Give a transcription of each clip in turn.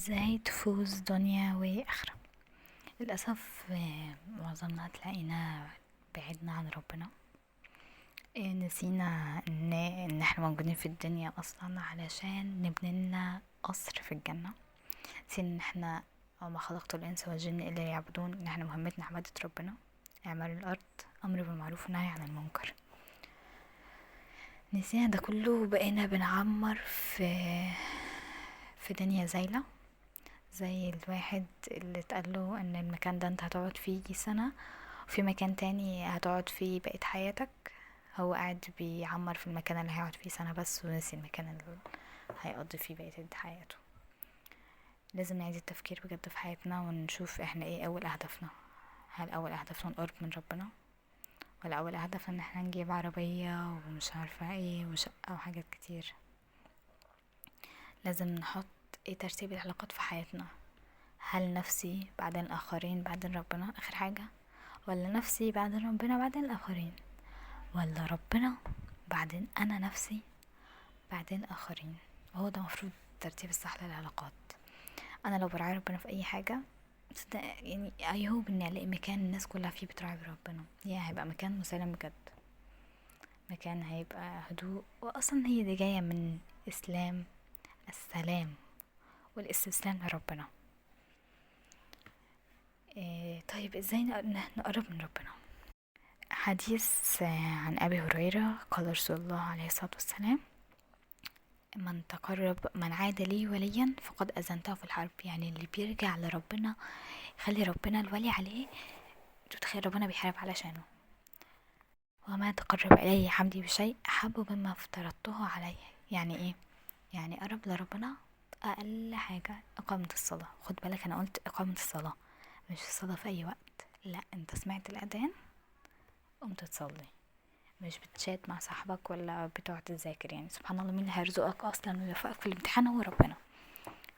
ازاي تفوز دنيا واخرة. للاسف معظمنا تلاقينا بعدنا عن ربنا. نسينا ان احنا موجودين في الدنيا اصلا علشان نبني لنا قصر في الجنة. نسينا ان احنا وما خلقت الانس والجن الا ليعبدون، ان احنا مهمتنا عبادة ربنا، اعمال الارض، امر بالمعروف ونهي عن المنكر. نسينا ده كله وبقينا بنعمر في دنيا زايلة، زي الواحد اللي اتقاله ان المكان ده انت هتقعد فيه سنة، وفي مكان تاني هتقعد فيه بقية حياتك. هو قاعد بيعمر في المكان اللي هيقعد فيه سنة بس، ونسي المكان اللي هيقضي فيه بقية حياته. لازم نعيد التفكير بجد في حياتنا ونشوف احنا ايه اول اهدافنا. هل اول اهدافنا نقرب من ربنا، ولا اول هدفنا ان احنا نجيب عربية ومش عارفة ايه وشقة وحاجات كتير؟ لازم نحط ايه ترتيب العلاقات في حياتنا. هل نفسي بعدين الآخرين بعدين ربنا آخر حاجة، ولا نفسي بعدين ربنا بعدين الآخرين، ولا ربنا بعدين أنا نفسي بعدين الآخرين؟ وهو ده مفروض الترتيب الصح للعلاقات. أنا لو براعي ربنا في أي حاجة، يعني I hope إني ألاقي مكان الناس كلها فيه بتراعي ربنا، يعني هيبقى مكان مسالم بجد، مكان هيبقى هدوء. وأصلا هي دي جاية من إسلام السلام والاستسلام لربنا. طيب ازاي نقرب من ربنا؟ حديث عن أبي هريرة قال رسول الله عليه الصلاة والسلام: من عاد لي وليا فقد أذنته في الحرب. يعني اللي بيرجع لربنا يخلي ربنا الولي عليه، تتخيل ربنا بيحارب علشانه. وما تقرب إلي عبدي بشيء أحب مما افترضته عليه. يعني ايه؟ يعني قرب لربنا أقل حاجة إقامة الصلاة. خد بالك أنا قلت إقامة الصلاة، مش الصلاة في أي وقت، لا، انت سمعت الأذان قمت تصلي، مش بتشات مع صاحبك ولا بتقعد تذاكر. يعني سبحان الله، مين اللي هيرزقك اصلا ويوفقك في الامتحان؟ هو ربنا.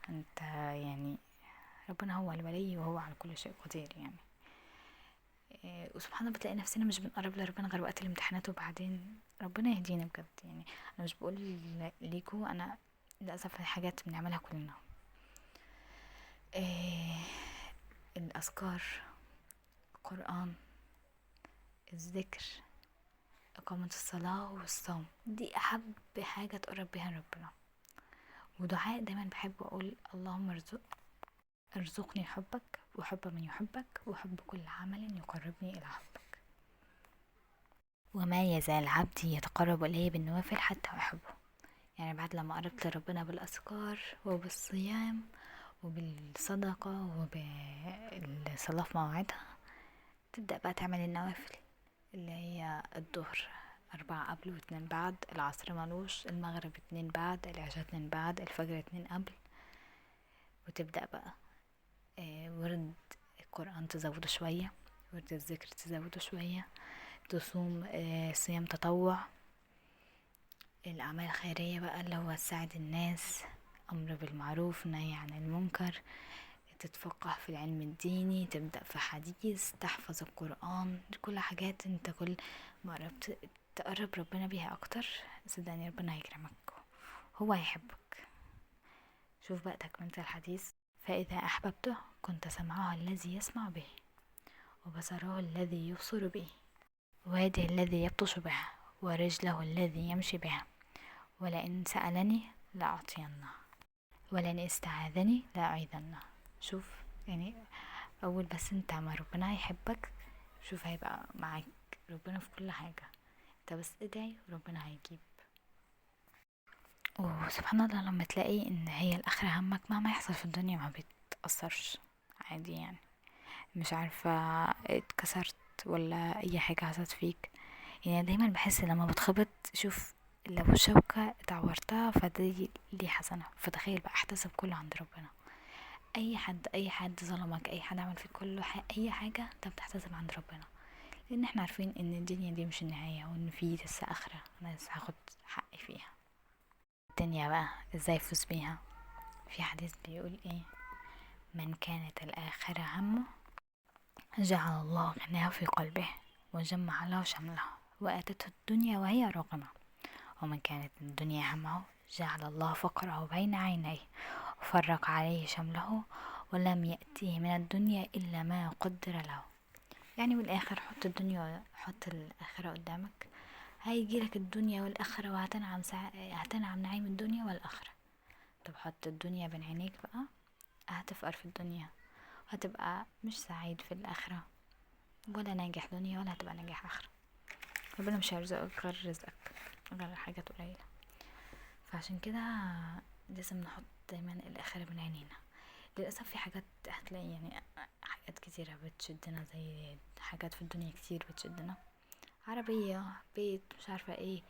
انت يعني ربنا هو الولي وهو على كل شيء قدير يعني. وسبحان الله بتلاقي نفسنا مش بنقرب لربنا غير وقت الامتحانات، وبعدين ربنا يهدينا بجد. يعني انا مش بقول ليكوا، انا للاسف حاجات بنعملها كلنا. إيه، الاذكار، القران، الذكر، إقامة الصلاة والصوم، دي أحب حاجة تقرب بيها ربنا. ودعاء دايما بحب أقول: اللهم ارزقني حبك وحب من يحبك وحب كل عمل يقربني إلى حبك. وما يزال عبدي يتقرب إليه بالنوافل حتى أحبه. يعني بعد لما قربت لربنا بالأذكار وبالصيام وبالصدقة وبالصلاة في مواعيدها، تبدأ بقى تعمل النوافل، اللي هي الظهر 4 قبل و2 بعد، العصر ملوش، المغرب 2 بعد، العشاء 2 بعد، الفجر 2 قبل. وتبدأ بقى ورد القرآن تزوده شوية، ورد الذكر تزوده شوية، تصوم صيام تطوع، الأعمال الخيرية بقى اللي هو تساعد الناس، أمر بالمعروف نهي عن المنكر، تتفقه في العلم الديني، تبدأ في حديث، تحفظ القرآن. دي كل حاجات انت كل ما قربت تقرب ربنا بيها اكتر، صدقني ربنا هيكرمك، هو هيحبك. شوف بقى تكملة الحديث: فإذا أحببته كنت سمعه الذي يسمع به، وبصره الذي يبصر به، ويده الذي يبطش بها، ورجله الذي يمشي بها، ولئن سألني لأعطينه، ولئن استعاذني لأعيذنه. شوف يعني، اول بس انت ما ربنا هيحبك، شوف هيبقى معاك ربنا في كل حاجة. انت بس ادعي وربنا هيجيب. وسبحان الله لما تلاقي ان هي الاخرة همك، مهما يحصل في الدنيا ما بتأثرش، عادي يعني. مش عارفة اتكسرت ولا اي حاجة حصلت فيك، يعني دايما بحس لما بتخبط، شوف لو شوكة اتعورتها فدي لي حسنة، فتخيل بقى احتسب كله عند ربنا. اي حد ظلمك، اي حد عمل فيك اي حاجة انت بتحتسب عند ربنا، لان احنا عارفين ان الدنيا دي مش النهاية، وان في لسه اخرة انا لسه هاخد حقي فيها. الدنيا بقى ازاي افوز بيها؟ في حديث بيقول ايه: من كانت الاخرة همه جعل الله غناه في قلبه وجمع له شمله واتته الدنيا وهي راغمة، ومن كانت الدنيا همه جعل الله فقره بين عينيه وفرق عليه شمله ولم يأتيه من الدنيا إلا ما قدر له. يعني من الآخر حط الدنيا، حط الآخرة قدامك، هيجيلك الدنيا والآخرة وهتنعم هتنعم نعيم الدنيا والآخرة. طب حط الدنيا بين عينيك بقى، هتفقر في الدنيا وهتبقى مش سعيد في الآخرة، ولا ناجح دنيا ولا هتبقى ناجح آخرة. ربنا مش هيرزقك غير رزقك، غير حاجات قليلة. فعشان كده لازم نحط دايما الآخرة بين عينينا. للأسف في حاجات هتلاقي يعني حاجات كتيرة بتشدنا، زي حاجات في الدنيا كتير بتشدنا، عربية، بيت، مش عارفة ايه.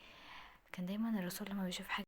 كان دايما الرسول لما بيشوف حاجة